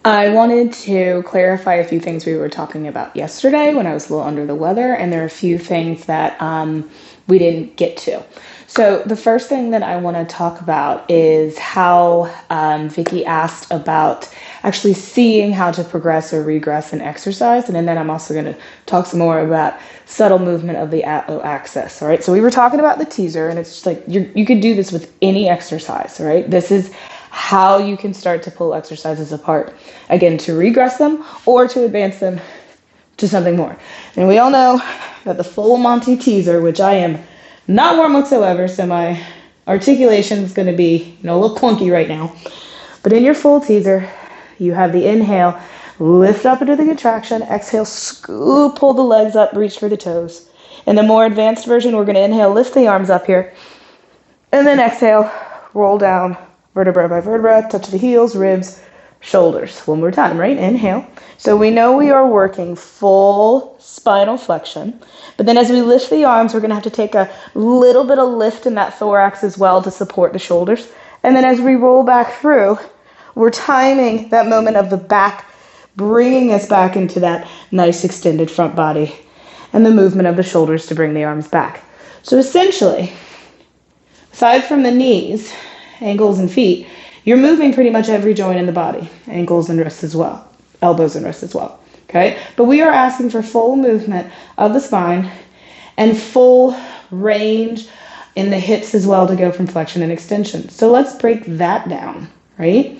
I wanted to clarify a few things we were talking about yesterday when I was a little under the weather, and there are a few things that we didn't get to. So, the first thing that I want to talk about is how Vicky asked about actually seeing how to progress or regress in exercise. And then I'm also going to talk some more about subtle movement of the atlo axis. All right. So, we were talking about the teaser, and it's just like you could do this with any exercise. All right. This is how you can start to pull exercises apart, again, to regress them or to advance them to something more. And we all know that the full Monty teaser, which I am not warm whatsoever, so my articulation is going to be a little clunky right now. But in your full teaser, you have the inhale, lift up into the contraction, exhale, scoop, pull the legs up, reach for the toes. In the more advanced version, we're going to inhale, lift the arms up here, and then exhale, roll down, vertebra by vertebra, touch the heels, ribs, shoulders. One more time, right? Inhale. So we know we are working full spinal flexion. But then as we lift the arms, we're going to have to take a little bit of lift in that thorax as well to support the shoulders. And then as we roll back through, we're timing that moment of the back, bringing us back into that nice extended front body and the movement of the shoulders to bring the arms back. So essentially, aside from the knees, ankles and feet, you're moving pretty much every joint in the body, ankles and wrists as well, elbows and wrists as well, okay? But we are asking for full movement of the spine and full range in the hips as well to go from flexion and extension. So let's break that down, right?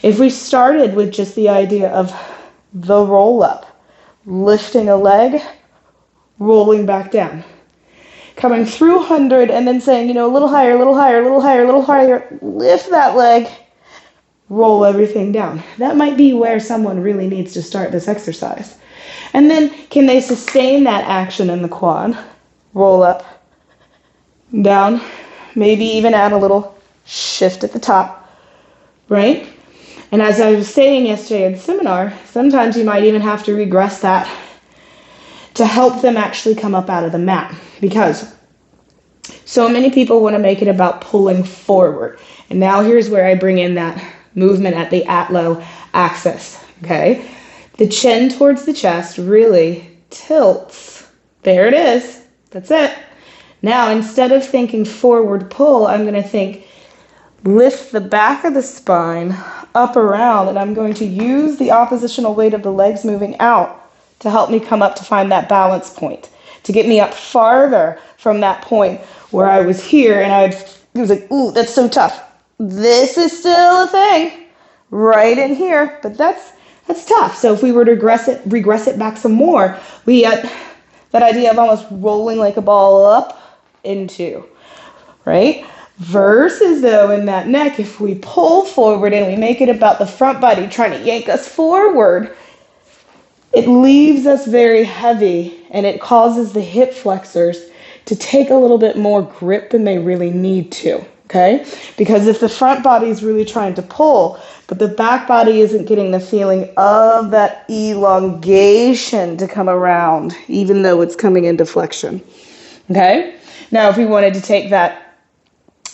If we started with just the idea of the roll up, lifting a leg, rolling back down, coming through 100 and then saying, a little higher, a little higher, a little higher, a little higher, lift that leg, roll everything down. That might be where someone really needs to start this exercise. And then can they sustain that action in the quad? Roll up, down, maybe even add a little shift at the top, right? And as I was saying yesterday in seminar, sometimes you might even have to regress that to help them actually come up out of the mat, because so many people want to make it about pulling forward. And now here's where I bring in that movement at the atlo axis, okay? The chin towards the chest really tilts. There it is. That's it. Now, instead of thinking forward pull, I'm going to think lift the back of the spine up around, and I'm going to use the oppositional weight of the legs moving out to help me come up to find that balance point, to get me up farther from that point where I was here and it was like, ooh, that's so tough. This is still a thing right in here, but that's tough. So if we were to regress it back some more, we got that idea of almost rolling like a ball up into, right? Versus though in that neck, if we pull forward and we make it about the front body trying to yank us forward, it leaves us very heavy and it causes the hip flexors to take a little bit more grip than they really need to, okay? Because if the front body is really trying to pull, but the back body isn't getting the feeling of that elongation to come around, even though it's coming into flexion, okay? Now, if we wanted to take that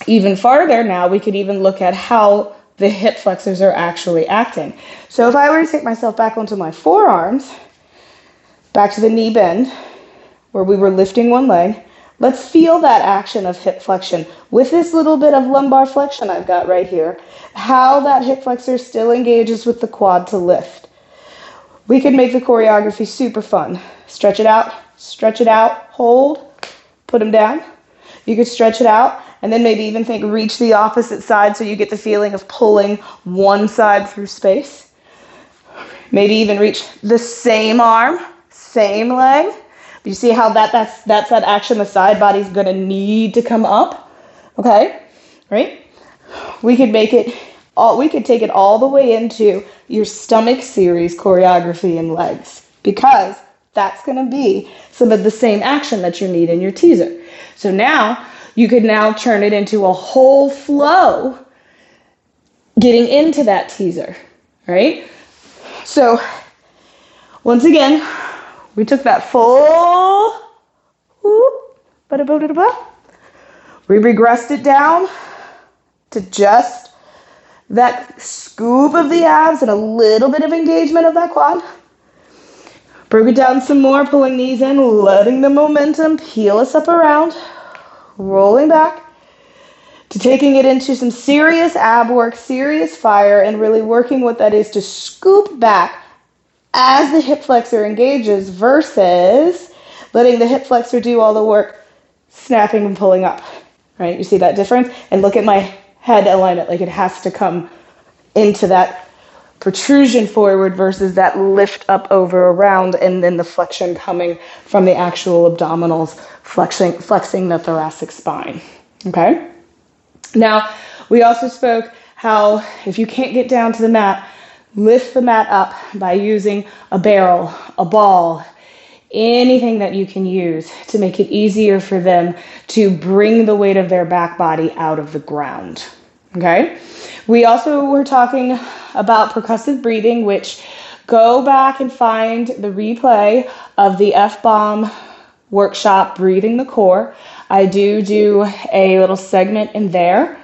even farther, now we could even look at how the hip flexors are actually acting. So if I were to take myself back onto my forearms, back to the knee bend, where we were lifting one leg, let's feel that action of hip flexion with this little bit of lumbar flexion I've got right here, how that hip flexor still engages with the quad to lift. We could make the choreography super fun. Stretch it out, hold, put them down. You could stretch it out, and then maybe even think reach the opposite side so you get the feeling of pulling one side through space. Maybe even reach the same arm, same leg. You see how that's that action the side body's going to need to come up, okay? Right? We could take it all the way into your stomach series choreography and legs, because that's going to be some of the same action that you need in your teaser. So now you could now turn it into a whole flow getting into that teaser, right? So once again, we took that full, we regressed it down to just that scoop of the abs and a little bit of engagement of that quad. Broke it down some more, pulling knees in, letting the momentum peel us up around, rolling back to taking it into some serious ab work, serious fire, and really working what that is to scoop back as the hip flexor engages versus letting the hip flexor do all the work, snapping and pulling up, right? You see that difference? And look at my head alignment, like it has to come into that protrusion forward versus that lift up over around, and then the flexion coming from the actual abdominals, flexing the thoracic spine, okay? Now, we also spoke how if you can't get down to the mat, lift the mat up by using a barrel, a ball, anything that you can use to make it easier for them to bring the weight of their back body out of the ground, okay? We also were talking about percussive breathing, which go back and find the replay of the F-Bomb workshop, Breathing the Core. I do a little segment in there,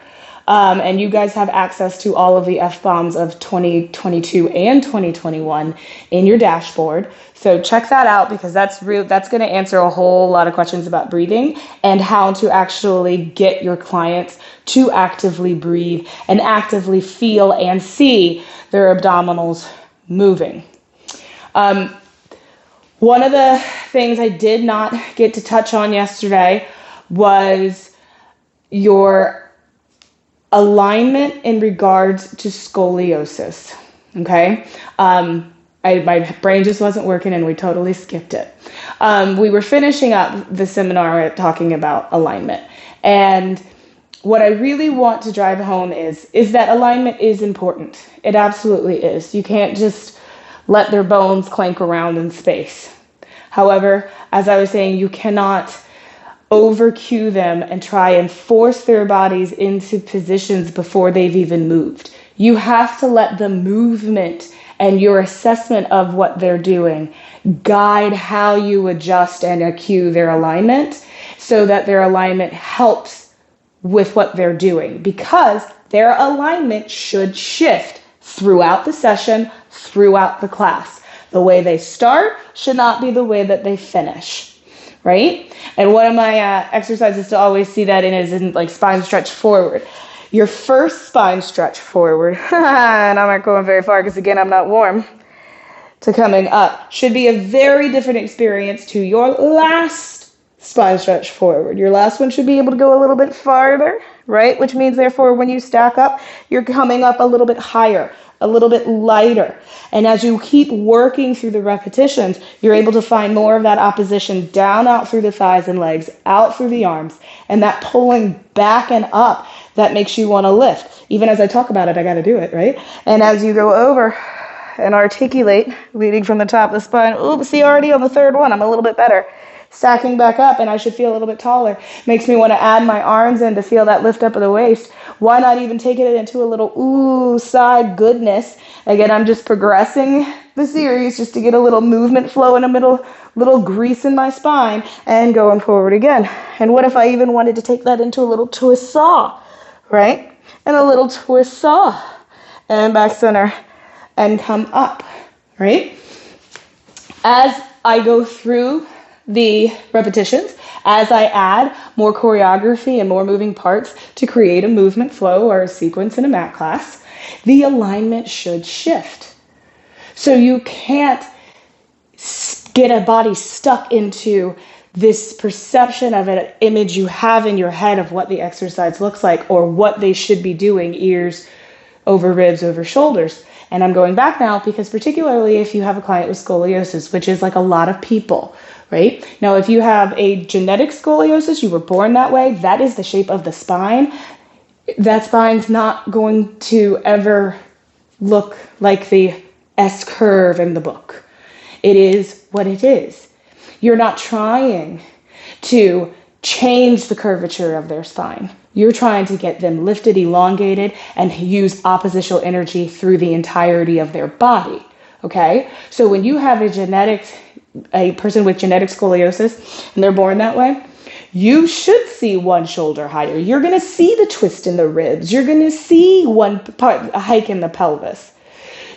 and you guys have access to all of the F-Bombs of 2022 and 2021 in your dashboard. So check that out, because that's going to answer a whole lot of questions about breathing and how to actually get your clients to actively breathe and actively feel and see their abdominals moving. One of the things I did not get to touch on yesterday was your alignment in regards to scoliosis, okay? My brain just wasn't working and we totally skipped it. We were finishing up the seminar talking about alignment. And what I really want to drive home is that alignment is important. It absolutely is. You can't just let their bones clank around in space. However, as I was saying, you cannot over-cue them and try and force their bodies into positions before they've even moved. You have to let the movement and your assessment of what they're doing guide how you adjust and cue their alignment so that their alignment helps with what they're doing, because their alignment should shift throughout the session, throughout the class. The way they start should not be the way that they finish, right? And one of my exercises to always see that in is in like spine stretch forward. Your first spine stretch forward, and I'm not going very far because again, I'm not warm, to coming up, should be a very different experience to your last spine stretch forward. Your last one should be able to go a little bit farther, right? Which means therefore when you stack up, you're coming up a little bit higher, a little bit lighter. And as you keep working through the repetitions, you're able to find more of that opposition down, out through the thighs and legs, out through the arms, and that pulling back and up that makes you want to lift. Even as I talk about it, I got to do it, right? And as you go over and articulate, leading from the top of the spine, oops, see, already on the third one, I'm a little bit better. Stacking back up, and I should feel a little bit taller. Makes me want to add my arms in to feel that lift up of the waist. Why not even take it into a little ooh side goodness? Again, I'm just progressing the series just to get a little movement flow in a little grease in my spine and going forward again. And what if I even wanted to take that into a little twist saw, right? And a little twist saw and back center and come up, right? As I go through the repetitions, as I add more choreography and more moving parts to create a movement flow or a sequence in a mat class, the alignment should shift. So you can't get a body stuck into this perception of an image you have in your head of what the exercise looks like or what they should be doing, ears over ribs over shoulders. And I'm going back now because particularly if you have a client with scoliosis, which is like a lot of people, right? Now, if you have a genetic scoliosis, you were born that way, that is the shape of the spine. That spine's not going to ever look like the S curve in the book. It is what it is. You're not trying to change the curvature of their spine. You're trying to get them lifted, elongated, and use oppositional energy through the entirety of their body, okay? So when you have a person with genetic scoliosis and they're born that way, you should see one shoulder higher. You're going to see the twist in the ribs. You're going to see one part, a hike in the pelvis.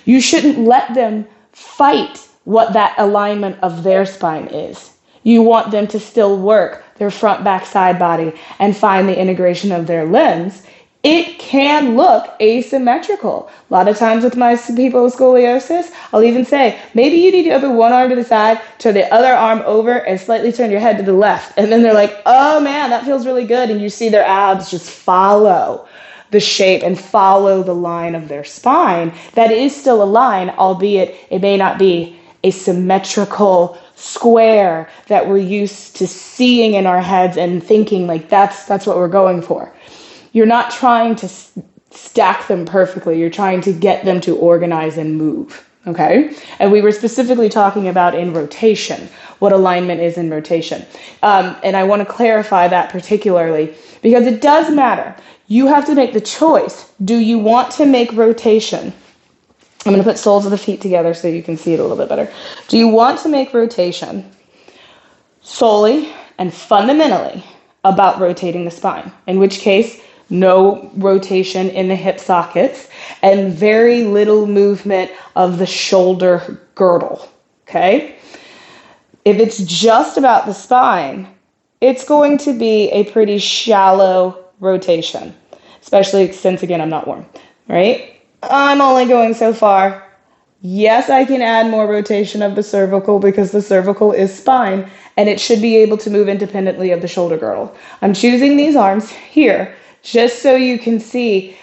You shouldn't let them fight what that alignment of their spine is. You want them to still work their front, back, side body and find the integration of their limbs. It can look asymmetrical. A lot of times with my people with scoliosis, I'll even say, maybe you need to open one arm to the side, turn the other arm over, and slightly turn your head to the left. And then they're like, oh man, that feels really good. And you see their abs just follow the shape and follow the line of their spine. That is still a line, albeit it may not be a symmetrical square that we're used to seeing in our heads and thinking like that's what we're going for. You're not trying to stack them perfectly. You're trying to get them to organize and move, okay? And we were specifically talking about in rotation, what alignment is in rotation. And I want to clarify that particularly because it does matter. You have to make the choice. Do you want to make rotation? I'm going to put soles of the feet together so you can see it a little bit better. Do you want to make rotation solely and fundamentally about rotating the spine? In which case, no rotation in the hip sockets and very little movement of the shoulder girdle, okay? If it's just about the spine, it's going to be a pretty shallow rotation, especially since, again, I'm not warm, right? I'm only going so far. Yes, I can add more rotation of the cervical because the cervical is spine and it should be able to move independently of the shoulder girdle. I'm choosing these arms here just so you can see,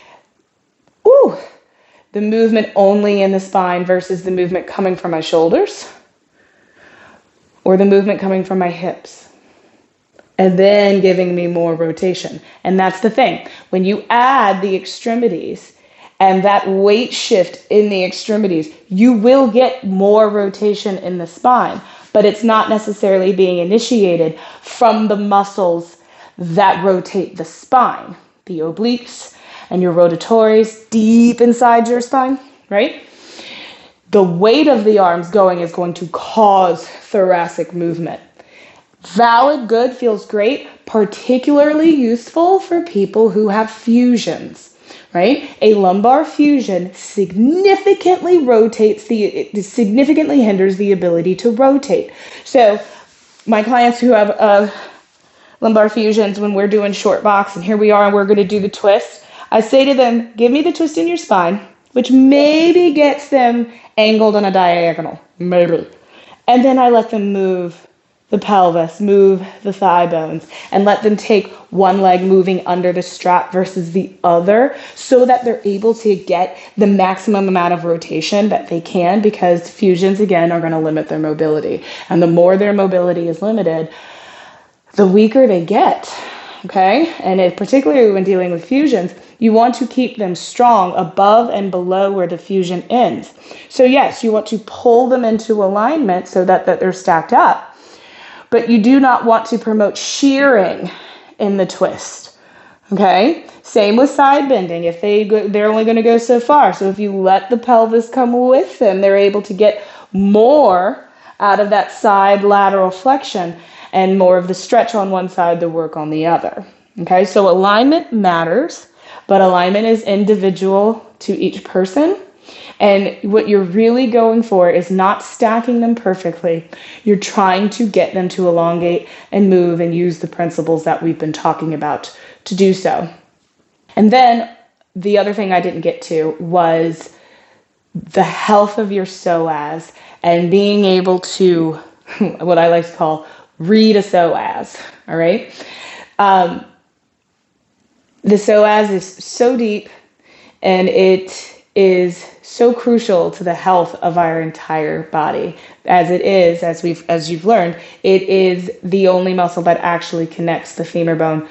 the movement only in the spine versus the movement coming from my shoulders or the movement coming from my hips. And then giving me more rotation. And that's the thing. When you add the extremities and that weight shift in the extremities, you will get more rotation in the spine, but it's not necessarily being initiated from the muscles that rotate the spine, the obliques and your rotatories deep inside your spine, right? The weight of the arms going is going to cause thoracic movement. Valid, good, feels great, particularly useful for people who have fusions, right? A lumbar fusion significantly significantly hinders the ability to rotate. So my clients who have lumbar fusions, when we're doing short box and here we are and we're going to do the twist, I say to them, give me the twist in your spine, which maybe gets them angled on a diagonal, maybe. And then I let them move the pelvis, move the thigh bones, and let them take one leg moving under the strap versus the other so that they're able to get the maximum amount of rotation that they can, because fusions, again, are going to limit their mobility. And the more their mobility is limited, the weaker they get, okay? And particularly when dealing with fusions, you want to keep them strong above and below where the fusion ends. So yes, you want to pull them into alignment so that they're stacked up. But you do not want to promote shearing in the twist, okay? Same with side bending. If they're only going to go so far. So if you let the pelvis come with them, they're able to get more out of that side lateral flexion and more of the stretch on one side, the work on the other, okay? So alignment matters, but alignment is individual to each person. And what you're really going for is not stacking them perfectly. You're trying to get them to elongate and move and use the principles that we've been talking about to do so. And then the other thing I didn't get to was the health of your psoas and being able to, what I like to call, read a psoas, all right? The psoas is so deep and it is so crucial to the health of our entire body. As it is, as you've learned, it is the only muscle that actually connects the femur bone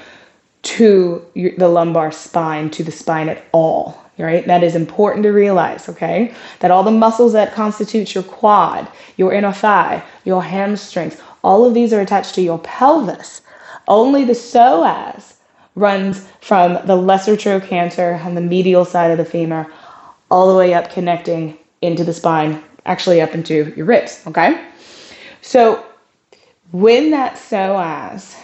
to the lumbar spine, to the spine at all, right? That is important to realize, okay? That all the muscles that constitute your quad, your inner thigh, your hamstrings, all of these are attached to your pelvis. Only the psoas runs from the lesser trochanter on the medial side of the femur all the way up, connecting into the spine, actually up into your ribs, okay? So when that psoas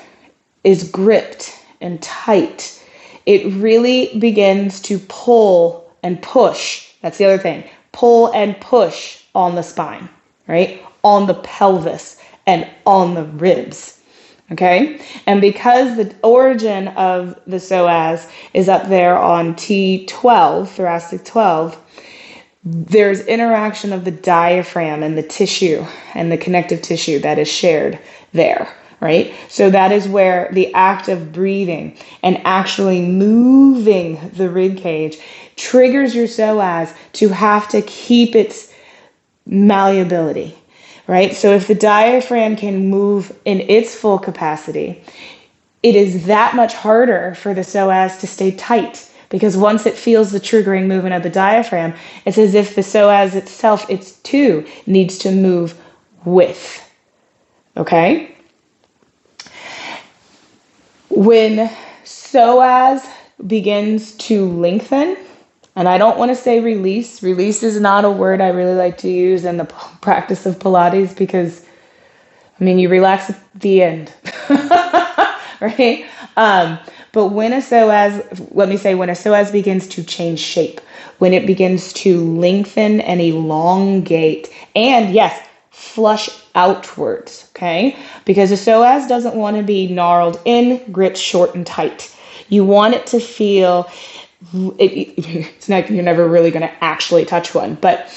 is gripped and tight, it really begins to pull and push. That's the other thing. Pull and push on the spine, right? On the pelvis and on the ribs. Okay? And because the origin of the psoas is up there on T12, thoracic 12, there's interaction of the diaphragm and the tissue and the connective tissue that is shared there, right? So that is where the act of breathing and actually moving the rib cage triggers your psoas to have to keep its malleability, right? So if the diaphragm can move in its full capacity, it is that much harder for the psoas to stay tight. Because once it feels the triggering movement of the diaphragm, it's as if the psoas itself, it's too, needs to move with. Okay? When psoas begins to lengthen, and I don't want to say release. Release is not a word I really like to use in the practice of Pilates because, I mean, you relax at the end, right? But when a psoas begins to change shape, when it begins to lengthen and elongate, and yes, flush outwards, okay? Because a psoas doesn't want to be gnarled in, gripped short and tight. You want it to feel, it's not, you're never really going to actually touch one, but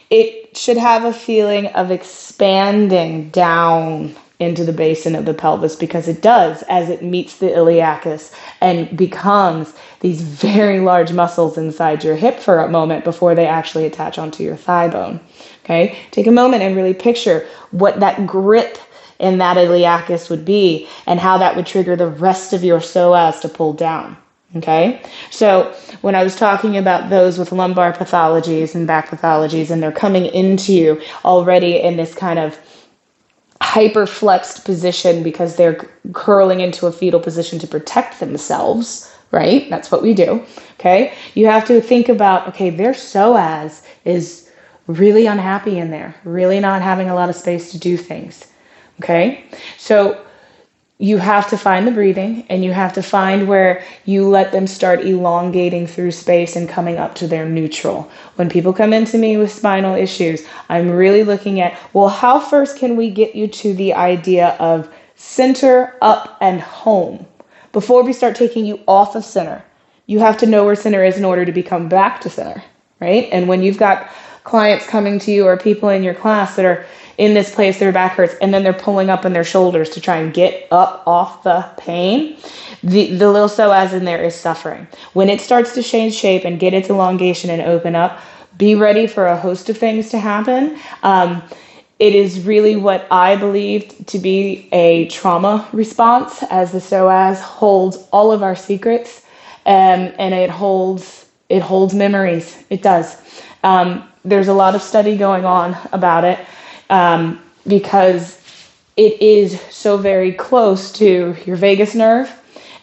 it should have a feeling of expanding down into the basin of the pelvis, because it does as it meets the iliacus and becomes these very large muscles inside your hip for a moment before they actually attach onto your thigh bone. Okay, take a moment and really picture what that grip in that iliacus would be and how that would trigger the rest of your psoas to pull down. Okay, so when I was talking about those with lumbar pathologies and back pathologies, and they're coming into you already in this kind of hyperflexed position because they're curling into a fetal position to protect themselves, right? That's what we do, okay? You have to think about, okay, their psoas is really unhappy in there, really not having a lot of space to do things, okay? So you have to find the breathing, and you have to find where you let them start elongating through space and coming up to their neutral. When people come into me with spinal issues, I'm really looking at, well, how first can we get you to the idea of center, up, and home? Before we start taking you off of center, you have to know where center is in order to become back to center, right? And when you've got clients coming to you or people in your class that are in this place, their back hurts, and then they're pulling up on their shoulders to try and get up off the pain, the little psoas in there is suffering. When it starts to change shape and get its elongation and open up, be ready for a host of things to happen. It is really what I believe to be a trauma response, as the psoas holds all of our secrets, and it holds memories. It does. There's a lot of study going on about it. Because it is so very close to your vagus nerve,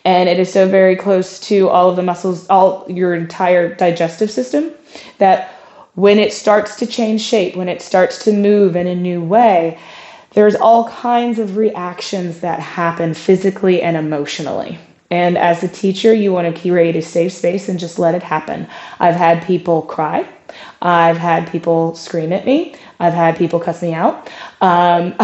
and it is so very close to all of the muscles, all your entire digestive system, that when it starts to change shape, when it starts to move in a new way, there's all kinds of reactions that happen physically and emotionally. And as a teacher, you want to create a safe space and just let it happen. I've had people cry. I've had people scream at me. I've had people cuss me out. I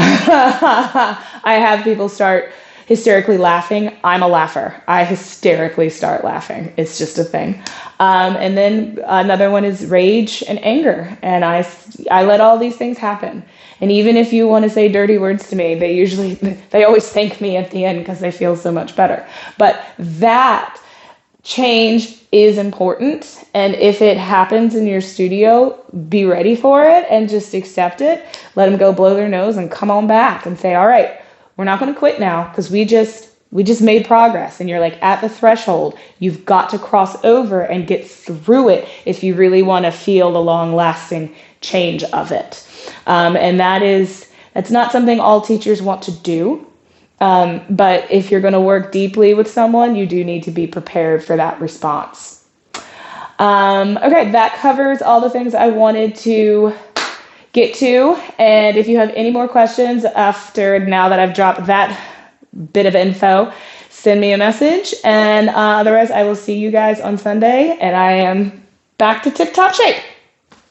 have people start hysterically laughing. I'm a laugher. I hysterically start laughing. It's just a thing. And then another one is rage and anger. And I let all these things happen. And even if you want to say dirty words to me, they always thank me at the end because they feel so much better. But that change is important, and if it happens in your studio, be ready for it and just accept it. Let them go blow their nose and come on back and say, all right, we're not going to quit now because we just made progress. And you're like at the threshold. You've got to cross over and get through it if you really want to feel the long-lasting change of it. And that's not something all teachers want to do. But if you're going to work deeply with someone, you do need to be prepared for that response. Okay, that covers all the things I wanted to get to. And if you have any more questions after now that I've dropped that bit of info, send me a message. And otherwise, I will see you guys on Sunday. And I am back to tip top shape.